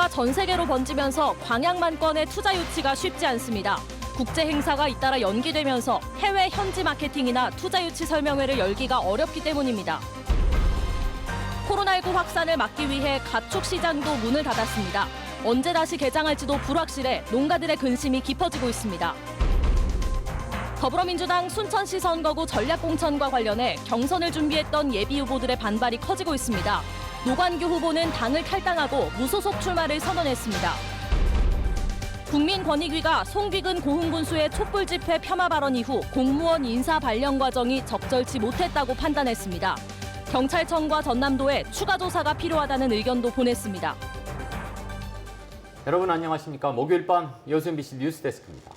사태가 전 세계로 번지면서 광양만 건의 투자 유치가 쉽지 않습니다. 국제 행사가 잇따라 연기되면서 해외 현지 마케팅이나 투자 유치 설명회를 열기가 어렵기 때문입니다. 코로나19 확산을 막기 위해 가축 시장도 문을 닫았습니다. 언제 다시 개장할지도 불확실해 농가들의 근심이 깊어지고 있습니다. 더불어민주당 순천시 선거구 전략공천과 관련해 경선을 준비했던 예비 후보들의 반발이 커지고 있습니다. 노관규 후보는 당을 탈당하고 무소속 출마를 선언했습니다. 국민권익위가 송귀근 고흥군수의 촛불 집회 폄하 발언 이후 공무원 인사 발령 과정이 적절치 못했다고 판단했습니다. 경찰청과 전남도에 추가 조사가 필요하다는 의견도 보냈습니다. 여러분 안녕하십니까. 목요일 밤 여수 MBC 뉴스데스크입니다.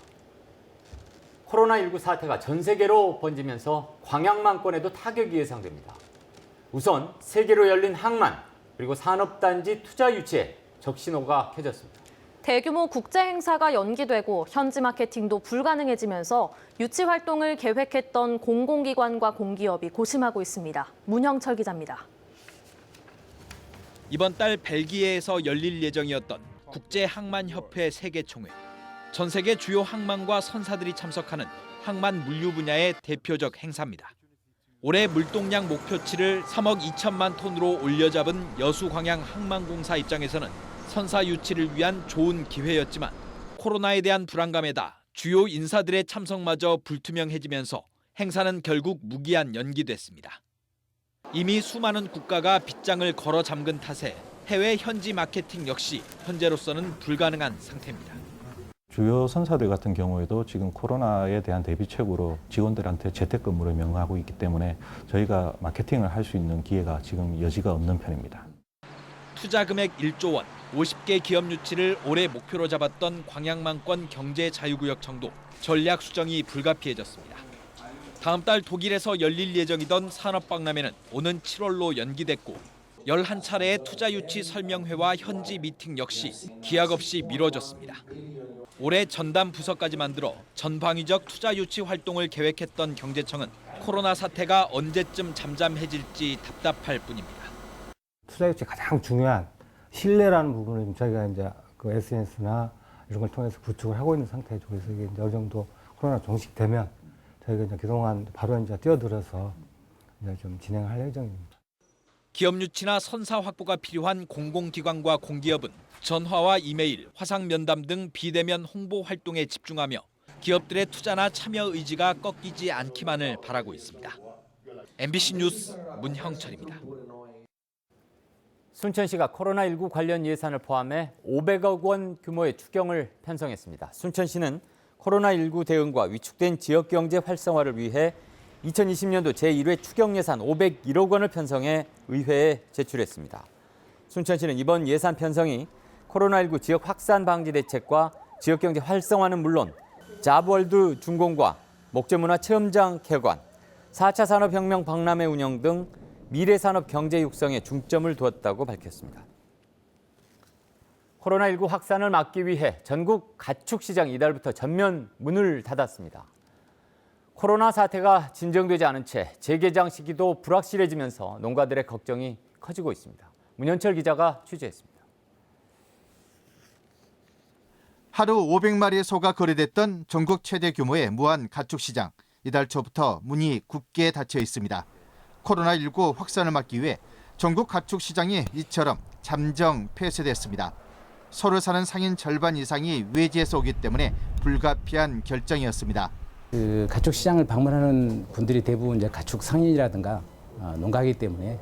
코로나19 사태가 전 세계로 번지면서 광양만권에도 타격이 예상됩니다. 우선 세계로 열린 항만 그리고 산업단지 투자 유치에 적신호가 켜졌습니다. 대규모 국제 행사가 연기되고 현지 마케팅도 불가능해지면서 유치 활동을 계획했던 공공기관과 공기업이 고심하고 있습니다. 문형철 기자입니다. 이번 달 벨기에에서 열릴 예정이었던 국제항만협회 세계총회. 전 세계 주요 항만과 선사들이 참석하는 항만 물류 분야의 대표적 행사입니다. 올해 물동량 목표치를 3억 2천만 톤으로 올려잡은 여수광양 항만공사 입장에서는 선사 유치를 위한 좋은 기회였지만 코로나에 대한 불안감에다 주요 인사들의 참석마저 불투명해지면서 행사는 결국 무기한 연기됐습니다. 이미 수많은 국가가 빗장을 걸어 잠근 탓에 해외 현지 마케팅 역시 현재로서는 불가능한 상태입니다. 주요 선사들 같은 경우에도 지금 코로나에 대한 대비책으로 직원들한테 재택근무를 명하고 있기 때문에 저희가 마케팅을 할 수 있는 기회가 지금 여지가 없는 편입니다. 투자 금액 1조 원, 50개 기업 유치를 올해 목표로 잡았던 광양만권 경제자유구역청도 전략 수정이 불가피해졌습니다. 다음 달 독일에서 열릴 예정이던 산업박람회는 오는 7월로 연기됐고 11차례의 투자 유치 설명회와 현지 미팅 역시 기약 없이 미뤄졌습니다. 올해 전담 부서까지 만들어 전방위적 투자 유치 활동을 계획했던 경제청은 코로나 사태가 언제쯤 잠잠해질지 답답할 뿐입니다. 투자 유치 가장 중요한 신뢰라는 부분을 저희가 이제 그 SNS나 이런 걸 통해서 구축을 하고 있는 상태죠. 그래서 이게 이제 어느 정도 코로나 종식되면 저희가 이제 그동안 바로 이제 뛰어들어서 이제 좀 진행할 예정입니다. 기업 유치나 선사 확보가 필요한 공공기관과 공기업은 전화와 이메일, 화상 면담 등 비대면 홍보 활동에 집중하며 기업들의 투자나 참여 의지가 꺾이지 않기만을 바라고 있습니다. MBC 뉴스 문형철입니다. 순천시가 코로나19 관련 예산을 포함해 500억 원 규모의 추경을 편성했습니다. 순천시는 코로나19 대응과 위축된 지역경제 활성화를 위해 2020년도 제1회 추경 예산 501억 원을 편성해 의회에 제출했습니다. 순천시는 이번 예산 편성이 코로나19 지역 확산 방지 대책과 지역경제 활성화는 물론 잡월드 준공과 목재문화 체험장 개관, 4차 산업혁명 박람회 운영 등 미래산업 경제 육성에 중점을 두었다고 밝혔습니다. 코로나19 확산을 막기 위해 전국 가축시장 이달부터 전면 문을 닫았습니다. 코로나 사태가 진정되지 않은 채 재개장 시기도 불확실해지면서 농가들의 걱정이 커지고 있습니다. 문현철 기자가 취재했습니다. 하루 500마리의 소가 거래됐던 전국 최대 규모의 무안 가축시장. 이달 초부터 문이 굳게 닫혀 있습니다. 코로나19 확산을 막기 위해 전국 가축시장이 이처럼 잠정 폐쇄됐습니다. 소를 사는 상인 절반 이상이 외지에서 오기 때문에 불가피한 결정이었습니다. 그 가축 시장을 방문하는 분들이 대부분 이제 가축 상인이라든가 농가이기 때문에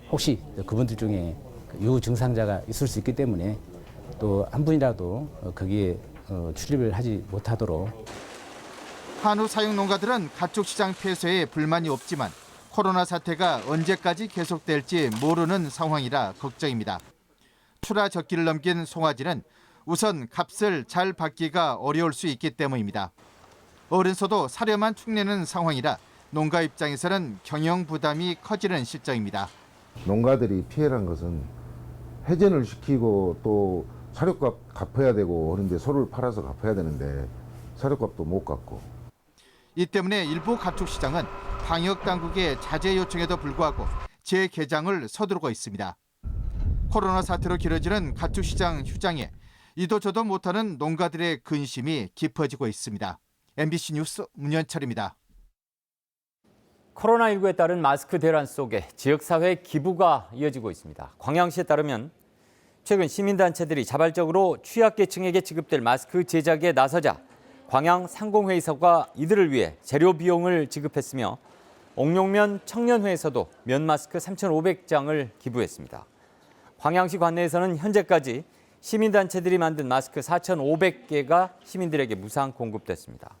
혹시 그분들 중에 유증상자가 있을 수 있기 때문에 또 한 분이라도 거기에 출입을 하지 못하도록. 한우 사육 농가들은 가축 시장 폐쇄에 불만이 없지만 코로나 사태가 언제까지 계속될지 모르는 상황이라 걱정입니다. 출하 적기를 넘긴 송아지는 우선 값을 잘 받기가 어려울 수 있기 때문입니다. 어른소도 사료만 축내는 상황이라 농가 입장에서는 경영 부담이 커지는 실정입니다. 농가들이 피해란 것은 해전을 시키고 또 사료값 갚아야 되고 그런데 소를 팔아서 갚아야 되는데 사료값도 못 갚고. 이 때문에 일부 가축시장은 방역당국의 자제 요청에도 불구하고 재개장을 서두르고 있습니다. 코로나 사태로 길어지는 가축시장 휴장에 이도 저도 못하는 농가들의 근심이 깊어지고 있습니다. MBC 뉴스 문현철입니다. 코로나19에 따른 마스크 대란 속에 지역사회 기부가 이어지고 있습니다. 광양시에 따르면 최근 시민단체들이 자발적으로 취약계층에게 지급될 마스크 제작에 나서자 광양 상공회의소가 이들을 위해 재료 비용을 지급했으며 옥룡면 청년회에서도 면 마스크 3,500장을 기부했습니다. 광양시 관내에서는 현재까지 시민단체들이 만든 마스크 4,500개가 시민들에게 무상 공급됐습니다.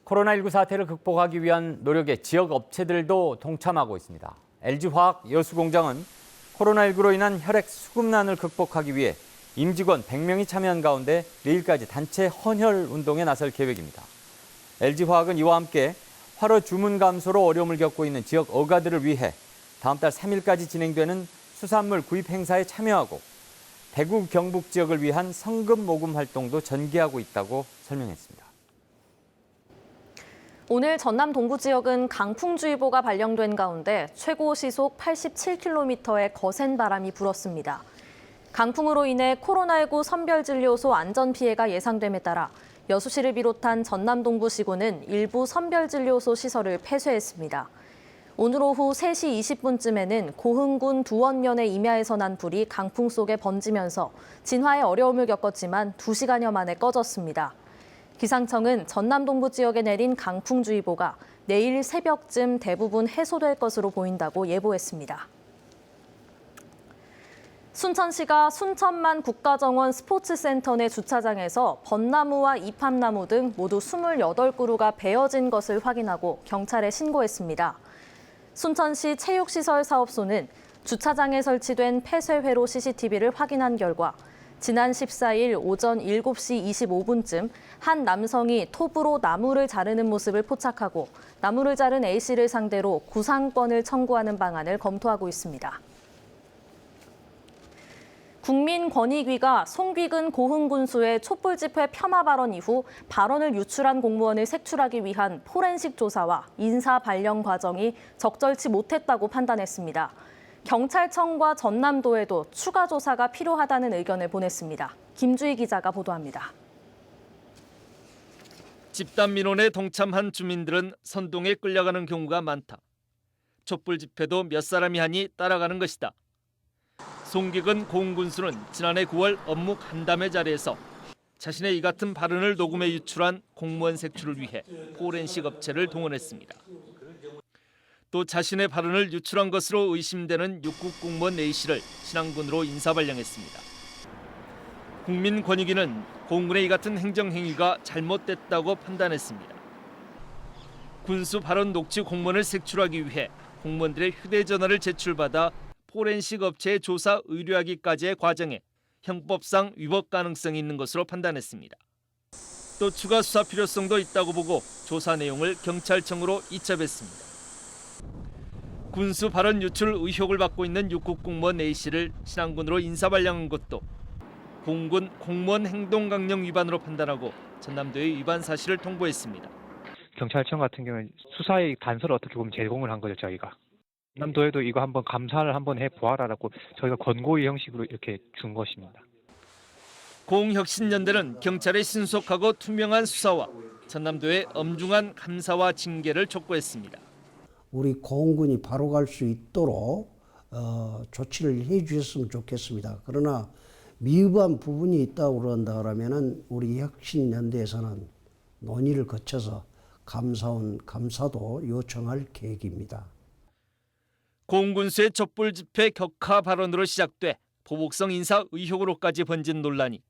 코로나19 사태를 극복하기 위한 노력에 지역 업체들도 동참하고 있습니다. LG화학 여수공장은 코로나19로 인한 혈액 수급난을 극복하기 위해 임직원 100명이 참여한 가운데 내일까지 단체 헌혈 운동에 나설 계획입니다. LG화학은 이와 함께 화로 주문 감소로 어려움을 겪고 있는 지역 어가들을 위해 다음 달 3일까지 진행되는 수산물 구입 행사에 참여하고 대구 경북 지역을 위한 성금 모금 활동도 전개하고 있다고 설명했습니다. 오늘 전남 동부 지역은 강풍주의보가 발령된 가운데 최고 시속 87km의 거센 바람이 불었습니다. 강풍으로 인해 코로나19 선별진료소 안전피해가 예상됨에 따라 여수시를 비롯한 전남 동부시군은 일부 선별진료소 시설을 폐쇄했습니다. 오늘 오후 3시 20분쯤에는 고흥군 두원면의 임야에서 난 불이 강풍 속에 번지면서 진화에 어려움을 겪었지만 2시간여 만에 꺼졌습니다. 기상청은 전남 동부 지역에 내린 강풍주의보가 내일 새벽쯤 대부분 해소될 것으로 보인다고 예보했습니다. 순천시가 순천만 국가정원 스포츠센터 내 주차장에서 벚나무와 이팝나무 등 모두 28그루가 베어진 것을 확인하고 경찰에 신고했습니다. 순천시 체육시설사업소는 주차장에 설치된 폐쇄회로 CCTV를 확인한 결과 지난 14일 오전 7시 25분쯤 한 남성이 톱으로 나무를 자르는 모습을 포착하고 나무를 자른 A씨를 상대로 구상권을 청구하는 방안을 검토하고 있습니다. 국민권익위가 송귀근 고흥군수의 촛불집회 폄하 발언 이후 발언을 유출한 공무원을 색출하기 위한 포렌식 조사와 인사 발령 과정이 적절치 못했다고 판단했습니다. 경찰청과 전남도에도 추가 조사가 필요하다는 의견을 보냈습니다. 김주희 기자가 보도합니다. 집단 민원에 동참한 주민들은 선동에 끌려가는 경우가 많다. 촛불 집회도 몇 사람이 하니 따라가는 것이다. 송귀근 고흥군수는 지난해 9월 업무 간담회 자리에서 자신의 이 같은 발언을 녹음해 유출한 공무원 색출을 위해 포렌식 업체를 동원했습니다. 또 자신의 발언을 유출한 것으로 의심되는 6급 공무원 A씨를 신안군으로 인사발령했습니다. 국민권익위는 고흥군의 이 같은 행정행위가 잘못됐다고 판단했습니다. 군수 발언 녹취 공문을 색출하기 위해 공무원들의 휴대전화를 제출받아 포렌식 업체에 조사 의뢰하기까지의 과정에 형법상 위법 가능성이 있는 것으로 판단했습니다. 또 추가 수사 필요성도 있다고 보고 조사 내용을 경찰청으로 이첩했습니다. 군수 발언 유출 의혹을 받고 있는 6급 공무원 A씨를 신안군으로 인사발령한 것도 공군 공무원 행동강령 위반으로 판단하고 전남도에 위반 사실을 통보했습니다. 경찰청 같은 경우는 수사의 단서를 어떻게 보면 제공을 한 거죠, 저희가. 전남도에도 이거 한번 감사를 한번 해보아라라고 저희가 권고의 형식으로 이렇게 준 것입니다. 고흥혁신연대는 경찰의 신속하고 투명한 수사와 전남도의 엄중한 감사와 징계를 촉구했습니다. 우리 고흥군이 바로 갈 수 있도록 조치를 해 주셨으면 좋겠습니다. 그러나 미흡한 부분이 있다고 그런다 그러면은 우리 혁신연대에서는 논의를 거쳐서 감사도 요청할 계획입니다. 고흥군수의 촛불 집회 격하 발언으로 시작돼 보복성 인사 의혹으로까지 번진 논란이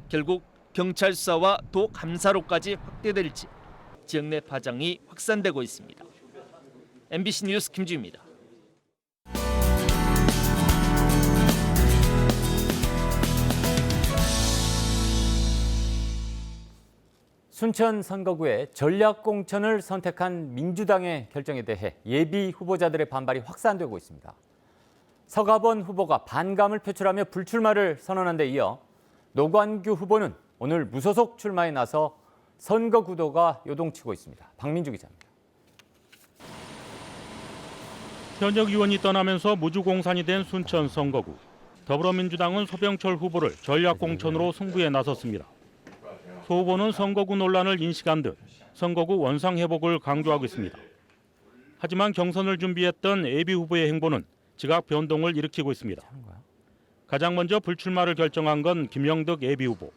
결국 경찰 수사와 도 감사로까지 확대될지 지역 내 파장이 확산되고 있습니다. MBC 뉴스 김주희입니다. 순천 선거구에 전략공천을 선택한 민주당의 결정에 대해 예비 후보자들의 반발이 확산되고 있습니다. 서가번 후보가 반감을 표출하며 불출마를 선언한 데 이어 노관규 후보는 오늘 무소속 출마에 나서 선거 구도가 요동치고 있습니다. 박민주 기자입니다. 현역 의원이 떠나면서 무주공산이 된 순천 선거구. 더불어민주당은 소병철 후보를 전략공천으로 승부에 나섰습니다. 소 후보는 선거구 논란을 인식한 듯 선거구 원상 회복을 강조하고 있습니다. 하지만 경선을 준비했던 예비 후보의 행보는 지각 변동을 일으키고 있습니다. 가장 먼저 불출마를 결정한 건 김영덕 예비 후보.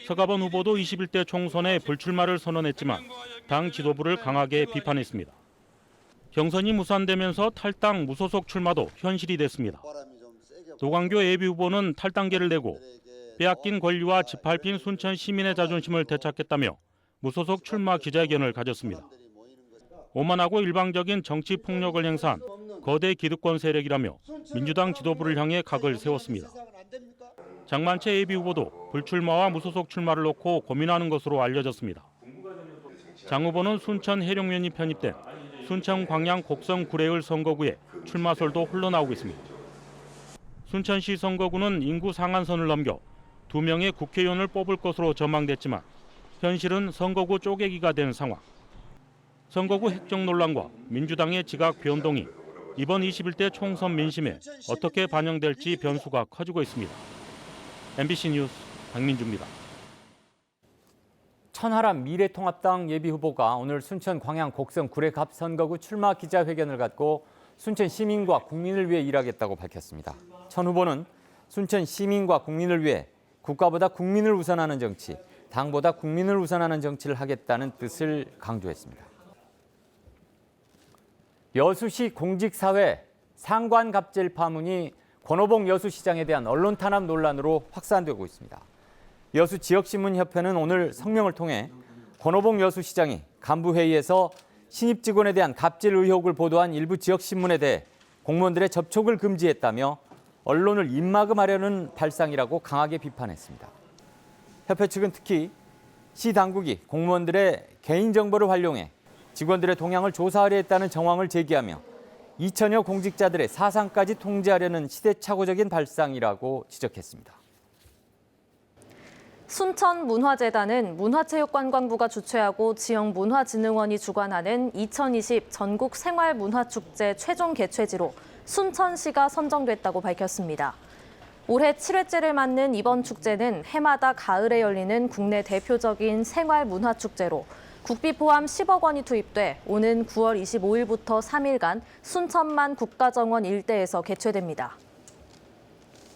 서가번 후보도 21대 총선에 불출마를 선언했지만 당 지도부를 강하게 비판했습니다. 경선이 무산되면서 탈당 무소속 출마도 현실이 됐습니다. 노광교 예비 후보는 탈당계를 내고 빼앗긴 권리와 짓밟힌 순천 시민의 자존심을 되찾겠다며 무소속 출마 기자회견을 가졌습니다. 오만하고 일방적인 정치 폭력을 행사한 거대 기득권 세력이라며 민주당 지도부를 향해 각을 세웠습니다. 장만채 예비 후보도 불출마와 무소속 출마를 놓고 고민하는 것으로 알려졌습니다. 장 후보는 순천 해룡면이 편입된 순천 광양 곡성 구례을 선거구에 출마설도 흘러나오고 있습니다. 순천시 선거구는 인구 상한선을 넘겨 2명의 국회의원을 뽑을 것으로 전망됐지만 현실은 선거구 쪼개기가 된 상황. 선거구 획정 논란과 민주당의 지각 변동이 이번 21대 총선 민심에 어떻게 반영될지 변수가 커지고 있습니다. MBC 뉴스 박민주입니다. 천하람 미래통합당 예비후보가 오늘 순천 광양 곡성 구례갑 선거구 출마 기자회견을 갖고 순천 시민과 국민을 위해 일하겠다고 밝혔습니다. 천 후보는 순천 시민과 국민을 위해 국가보다 국민을 우선하는 정치, 당보다 국민을 우선하는 정치를 하겠다는 뜻을 강조했습니다. 여수시 공직사회 상관갑질 파문이 권오봉 여수시장에 대한 언론 탄압 논란으로 확산되고 있습니다. 여수 지역신문협회는 오늘 성명을 통해 권오봉 여수시장이 간부회의에서 신입 직원에 대한 갑질 의혹을 보도한 일부 지역신문에 대해 공무원들의 접촉을 금지했다며 언론을 입막음하려는 발상이라고 강하게 비판했습니다. 협회 측은 특히 시 당국이 공무원들의 개인정보를 활용해 직원들의 동향을 조사하려 했다는 정황을 제기하며 2천여 공직자들의 사상까지 통제하려는 시대착오적인 발상이라고 지적했습니다. 순천문화재단은 문화체육관광부가 주최하고 지역문화진흥원이 주관하는 2020 전국 생활문화축제 최종 개최지로 순천시가 선정됐다고 밝혔습니다. 올해 7회째를 맞는 이번 축제는 해마다 가을에 열리는 국내 대표적인 생활문화축제로 국비 포함 10억 원이 투입돼 오는 9월 25일부터 3일간 순천만 국가정원 일대에서 개최됩니다.